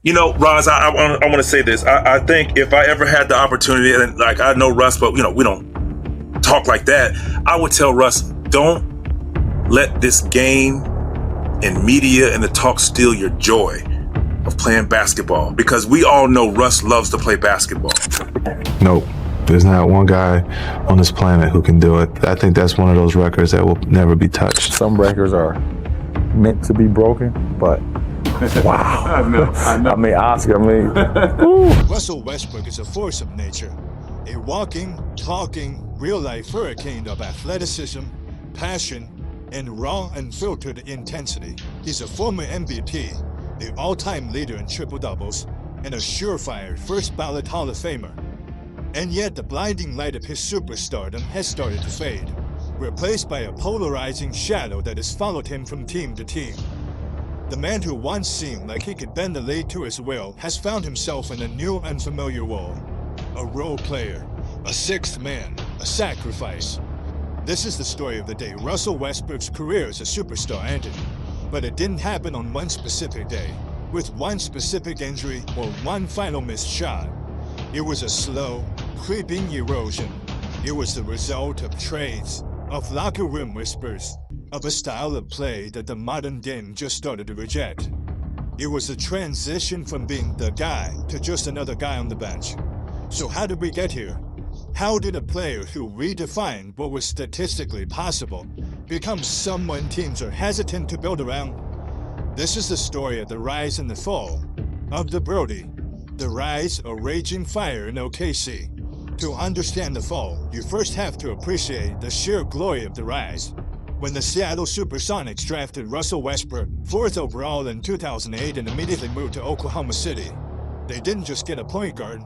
You know, Roz, I want to say this. I think if I ever had the opportunity, and like I know Russ, but we don't talk like that. I would tell Russ, don't let this game and media and the talk steal your joy of playing basketball, because we all know Russ loves to play basketball. Nope. There's not one guy on this planet who can do it. I think that's one of those records that will never be touched. Some records are meant to be broken, but wow. I know. I mean, Oscar, Russell Westbrook is a force of nature, a walking, talking, real-life hurricane of athleticism, passion, and raw, unfiltered intensity. He's a former MVP, the all-time leader in triple-doubles, and a surefire first-ballot Hall of Famer. And yet the blinding light of his superstardom has started to fade, replaced by a polarizing shadow that has followed him from team to team. The man who once seemed like he could bend the league to his will has found himself in a new unfamiliar role. A role player, a sixth man, a sacrifice. This is the story of the day Russell Westbrook's career as a superstar ended. But it didn't happen on one specific day, with one specific injury or one final missed shot. It was a slow, creeping erosion. It was the result of trades, of locker room whispers, of a style of play that the modern game just started to reject. It was a transition from being the guy to just another guy on the bench. So how did we get here? How did a player who redefined what was statistically possible become someone teams are hesitant to build around? This is the story of the rise and the fall of the Brody, the rise of raging fire in OKC. To understand the fall, you first have to appreciate the sheer glory of the rise. When the Seattle Supersonics drafted Russell Westbrook 4th overall in 2008 and immediately moved to Oklahoma City, they didn't just get a point guard,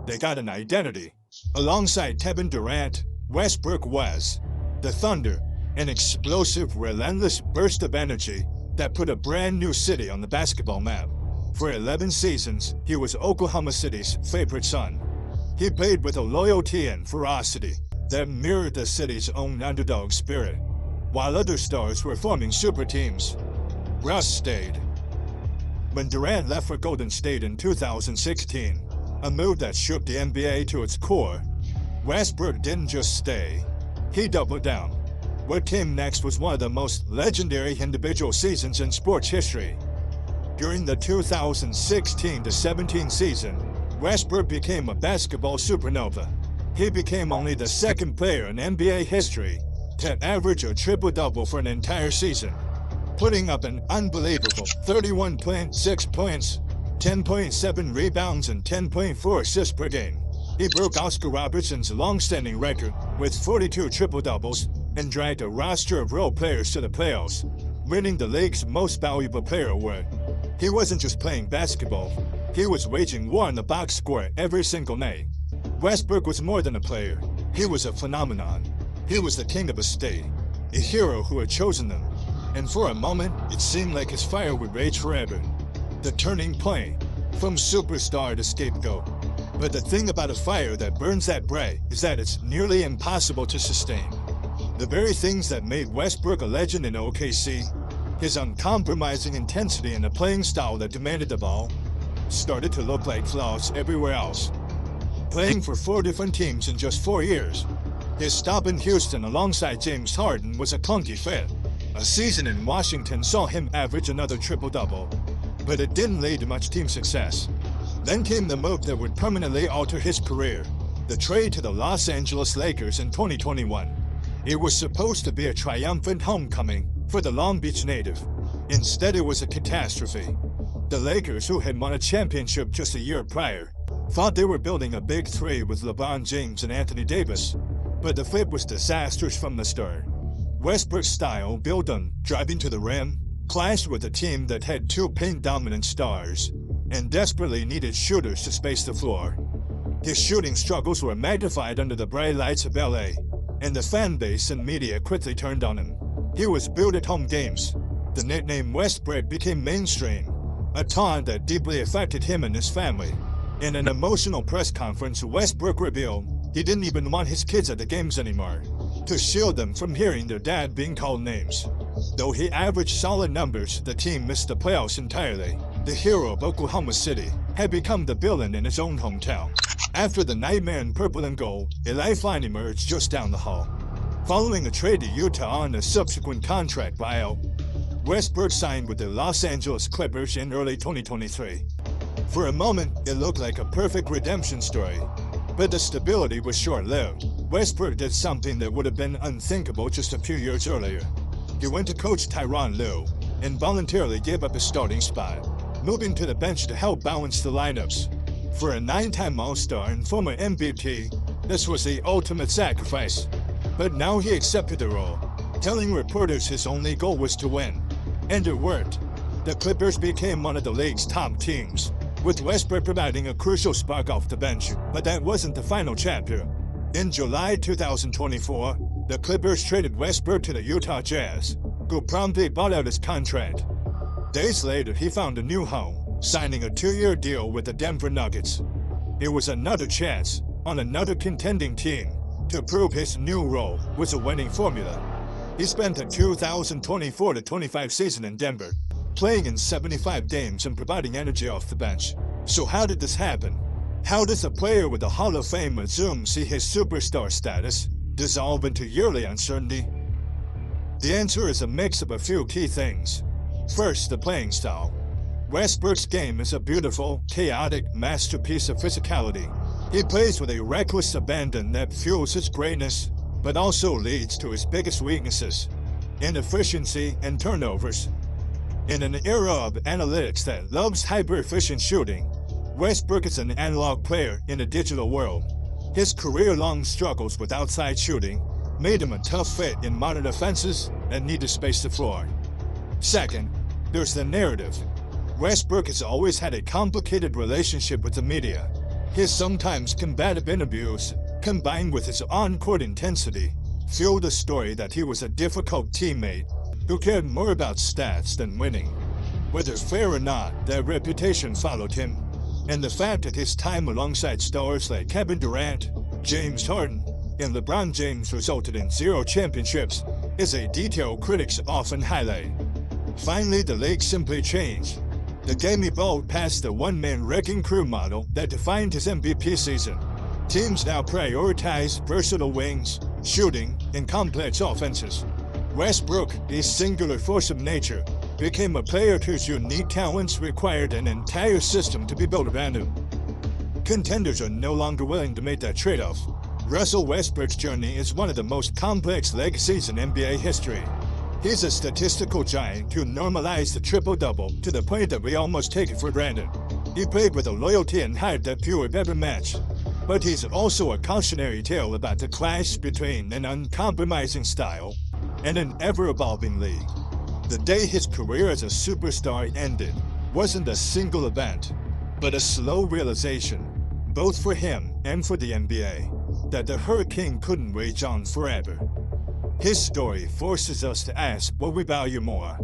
they got an identity. Alongside Kevin Durant, Westbrook was the Thunder, an explosive, relentless burst of energy that put a brand new city on the basketball map. For 11 seasons, he was Oklahoma City's favorite son. He played with a loyalty and ferocity that mirrored the city's own underdog spirit. While other stars were forming super teams, Russ stayed. When Durant left for Golden State in 2016, a move that shook the NBA to its core, Westbrook didn't just stay, he doubled down. What came next was one of the most legendary individual seasons in sports history. During the 2016-17 season, Westbrook became a basketball supernova. He became only the second player in NBA history to average a triple-double for an entire season, putting up an unbelievable 31.6 points, 10.7 rebounds, and 10.4 assists per game. He broke Oscar Robertson's long-standing record with 42 triple-doubles and dragged a roster of role players to the playoffs, winning the league's Most Valuable Player award. He wasn't just playing basketball, he was waging war on the box score every single night. Westbrook was more than a player, he was a phenomenon. He was the king of a state, a hero who had chosen them, and for a moment, it seemed like his fire would rage forever. The turning point, from superstar to scapegoat. But the thing about a fire that burns that bright is that it's nearly impossible to sustain. The very things that made Westbrook a legend in OKC, his uncompromising intensity and a playing style that demanded the ball, started to look like flaws everywhere else. Playing for 4 different teams in just 4 years, his stop in Houston alongside James Harden was a clunky fit. A season in Washington saw him average another triple-double, but it didn't lead to much team success. Then came the move that would permanently alter his career, the trade to the Los Angeles Lakers in 2021. It was supposed to be a triumphant homecoming for the Long Beach native. Instead, it was a catastrophe. The Lakers, who had won a championship just a year prior, thought they were building a big three with LeBron James and Anthony Davis, but the fit was disastrous from the start. Westbrook's style, built on driving to the rim, clashed with a team that had 2 paint-dominant stars and desperately needed shooters to space the floor. His shooting struggles were magnified under the bright lights of LA, and the fan base and media quickly turned on him. He was booed at home games. The nickname Westbrook became mainstream, a taunt that deeply affected him and his family. In an emotional press conference, Westbrook revealed he didn't even want his kids at the games anymore, to shield them from hearing their dad being called names. Though he averaged solid numbers, the team missed the playoffs entirely. The hero of Oklahoma City had become the villain in his own hometown. After the nightmare in purple and gold, a lifeline emerged just down the hall. Following a trade to Utah on a subsequent contract buyout, Westbrook signed with the Los Angeles Clippers in early 2023. For a moment, it looked like a perfect redemption story, but the stability was short-lived. Westbrook did something that would have been unthinkable just a few years earlier. He went to coach Tyronn Lue and voluntarily gave up his starting spot, moving to the bench to help balance the lineups. For a 9-time All-Star and former MVP, this was the ultimate sacrifice. But now he accepted the role, telling reporters his only goal was to win. And it worked. The Clippers became one of the league's top teams, with Westbrook providing a crucial spark off the bench. But that wasn't the final chapter. In July 2024, the Clippers traded Westbrook to the Utah Jazz, who promptly bought out his contract. Days later, he found a new home, signing a 2-year deal with the Denver Nuggets. It was another chance on another contending team to prove his new role was a winning formula. He spent the 2024-25 season in Denver, playing in 75 games and providing energy off the bench. So how did this happen? How does a player with a Hall of Fame resume see his superstar status dissolve into yearly uncertainty? The answer is a mix of a few key things. First, the playing style. Westbrook's game is a beautiful, chaotic masterpiece of physicality. He plays with a reckless abandon that fuels his greatness, but also leads to his biggest weaknesses: inefficiency and turnovers. In an era of analytics that loves hyper-efficient shooting, Westbrook is an analog player in a digital world. His career-long struggles with outside shooting made him a tough fit in modern offenses that need to space the floor. Second, there's the narrative. Westbrook has always had a complicated relationship with the media. His sometimes combative interviews, combined with his on-court intensity, fueled the story that he was a difficult teammate who cared more about stats than winning. Whether fair or not, that reputation followed him, and the fact that his time alongside stars like Kevin Durant, James Harden, and LeBron James resulted in 0 championships is a detail critics often highlight. Finally, the league simply changed. The game evolved past the one-man wrecking crew model that defined his MVP season. Teams now prioritize versatile wings, shooting, and complex offenses. Westbrook, a singular force of nature, became a player whose unique talents required an entire system to be built around him. Contenders are no longer willing to make that trade-off. Russell Westbrook's journey is one of the most complex legacies in NBA history. He's a statistical giant who normalized the triple-double to the point that we almost take it for granted. He played with a loyalty and heart that few have ever matched. But he's also a cautionary tale about the clash between an uncompromising style and an ever-evolving league. The day his career as a superstar ended wasn't a single event, but a slow realization, both for him and for the NBA, that the hurricane couldn't rage on forever. His story forces us to ask what we value more: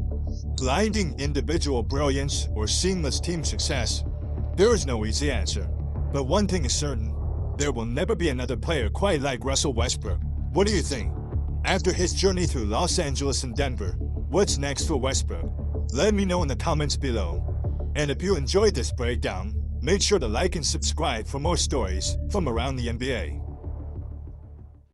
blinding individual brilliance or seamless team success. There is no easy answer, but one thing is certain: there will never be another player quite like Russell Westbrook. What do you think? After his journey through Los Angeles and Denver, what's next for Westbrook? Let me know in the comments below. And if you enjoyed this breakdown, make sure to like and subscribe for more stories from around the NBA.